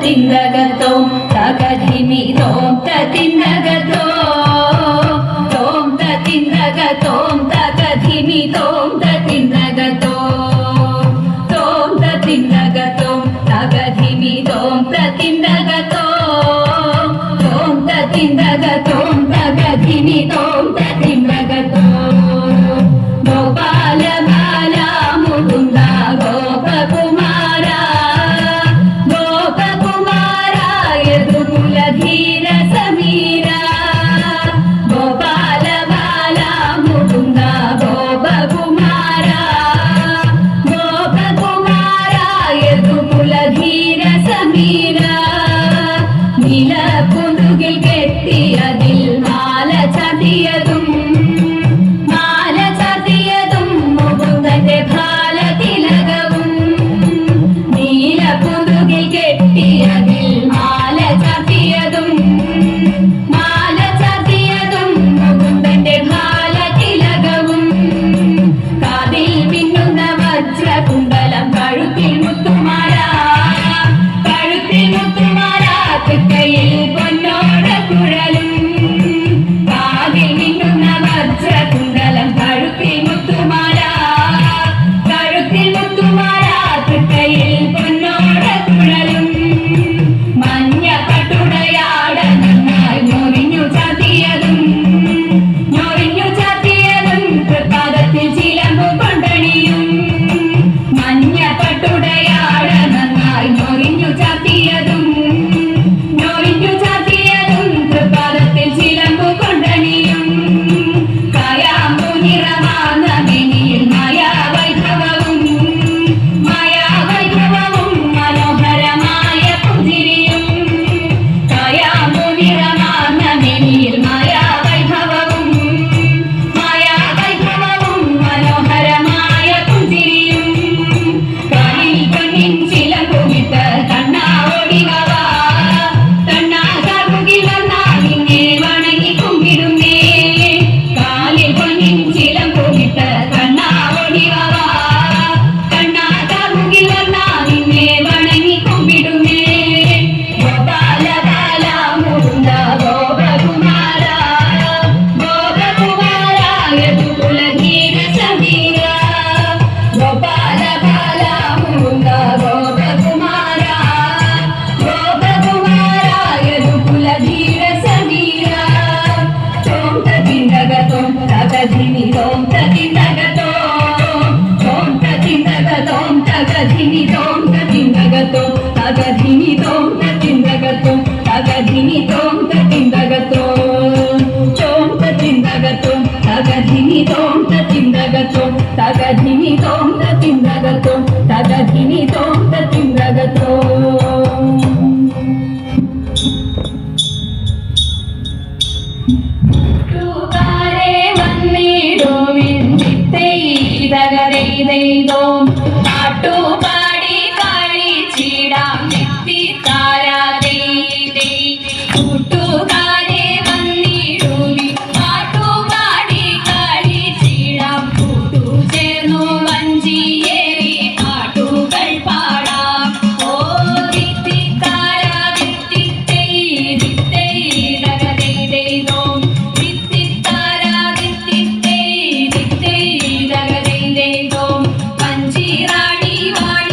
Tindagatong tagadhimi tom tatindagatom tom tatindagatom tagadhimi tom tatindagatom tom tatindagatom tagadhimi tom tatindagatom tom tatindagatom tagadhimi tom tatindagatom Gopala Bala Mukunda Gopakumara Dhira Samira Gopala Bala Mukunda Gopa Kumara Gopa Kumara Yadukula Dhira Samira Nila Kundugil Ketti Adil Mala Chatiyadum Mala Chatiyadum Mukundante Bhala Tilagavum Nila Kundugil Ketti Adil Mala Chatiyadum Mala കൂട്ടുകാരെ വന്നിടുവിൻ തിത്തൈതകതൈതൈതോം പാട്ടുപാടി കളിച്ചിടാം തിത്തിത്താരാതൈതൈ കൂട്ടുകാരെ വന്നിടുവിൻ പാട്ടുപാടി കളിച്ചിടാം കൂട്ടുചേർന്നു വഞ്ചിയേറി പാട്ടുകൾ പാടാം ഓ തിത്തിത്താരാ തിത്തിത്തൈ തിത്തൈതകതൈതൈതോം തിത്തിത്താരാ തിത്തിത്തൈ തിത്തൈതകതൈതൈതോം വഞ്ചിറാണി വാണി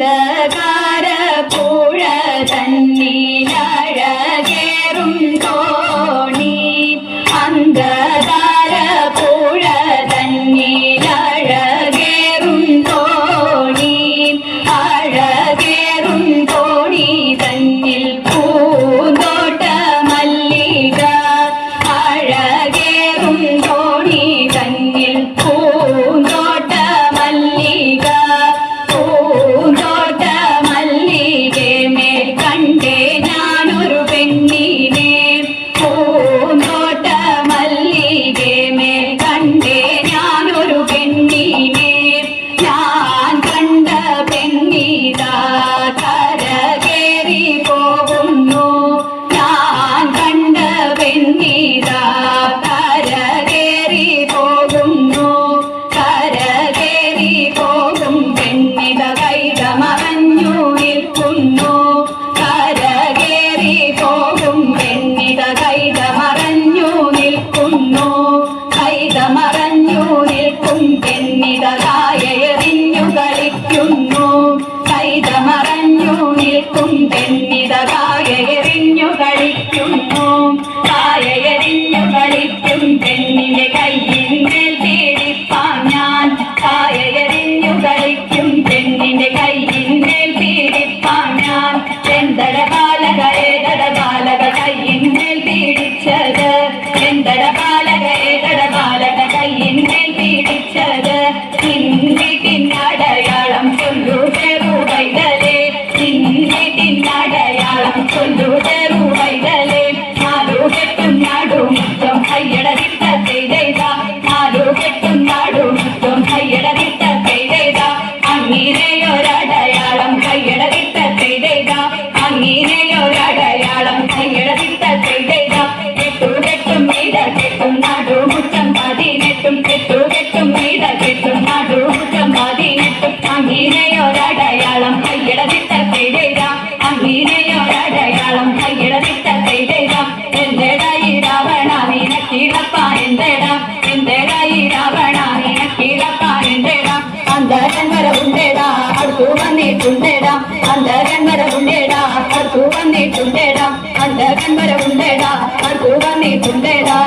അന്ധകാര പുഴ തന്നിലഴകേറും തോണി അന്ധകാര പുഴ തന്നിലഴകേറും തോണി അഴകേറും തോണി തന്നിൽ പൂന്തോട്ട മല്ലിക അഴകേറും തോണി തന്നിൽ പൂന്തോട്ട മല്ലിക പൂന്തോട്ട മല്ലികെ മേൽ കണ്ടേ ഞാനൊരു പെണ്ണിനെ പൂന്തോട്ട മല്ലികെ മേൽ കണ്ടേ ഞാനൊരു പെണ്ണിനെ ഞാൻ കണ്ട പെണ്ണിതാ കരകേറി പോകുന്നു ഞാൻ കണ്ട പെണ്ണിതാ കരകേറി പോകുന്നു കരകേറി പോകും പെണ്ണിത കൈതമറഞ്ഞു നിൽക്കുന്നു കരകേറി പോകും പെണ്ണിത കൈതമറഞ്ഞു നിൽക്കുന്നു കൈതമറഞ്ഞു നിൽക്കും പെണ്ണിത കായയെറിഞ്ഞു കളിക്കുന്നു കൈതമറഞ്ഞു നിൽക്കും പെണ്ണിത കായയെറിഞ്ഞു കളിക്കുന്നു കായയെറിഞ്ഞു കളിക്കും പെണ്ണിന്റെ കയ്യിന്മേൽ പീഡിപ്പാൻ ഞാൻ കായയെറിഞ്ഞു കളിക്കും പെണ്ണിന്റെ കയ്യിന്മേൽ പീഡിപ്പാൻ ഞാൻ എന്തട ബാലക ഏതട ബാലക കയ്യിന്മേൽ പീഡിച്ചത് എന്തട ബാലക ഏതട ബാലക കയ്യിന്മേൽ പീഡിച്ചത് നിന്നിട്ടിനടയാളം ചൊല്ലു ചെറുവൈതലേ നിന്നിട്ടിനടയാളം ചൊല്ലു ചെറുവൈതലേ നാലു കെട്ടും നാടുമുറ്റം കയ്യട വിട്ട ചെയ്ത നാലു കെട്ടും നാടുമുറ്റം കയ്യട വിട്ട ചെയ്ത അങ്ങനെയൊരടയാളം കയ്യട വിട്ട ചെയ്ത അങ്ങനെയൊരടയാളം കയ്യട വിട്ട ചെയ്ത കെട്ടും വീട കെട്ടും നാടുമുറ്റം 18 കെട്ടും വീട കെട്ടും നാടുമുറ്റം 18 അങ്ങനെയൊരടയാളം കയ്യട വിട്ട ചെയ്ത അങ്ങനെയൊരടയാളം കയ്യട വിട്ട ചെയ്ത എന്തെടായി രാവണ നിനക്കിടപ്പ എന്തെടാ എന്തെടായി രാവണ നിനക്കിടപ്പ എന്തെടാ അന്തരൻ വര ഉണ്ടേടാ അടുത്തു വന്നിട്ടുണ്ടേടാ അന്തരൻ വര ഉണ്ടേടാ അടുത്തു വന്നിട്ടുണ്ടേടാ അന്തരൻ വര ഉണ്ടേടാ അടുത്തു വന്നിട്ടുണ്ടേടാ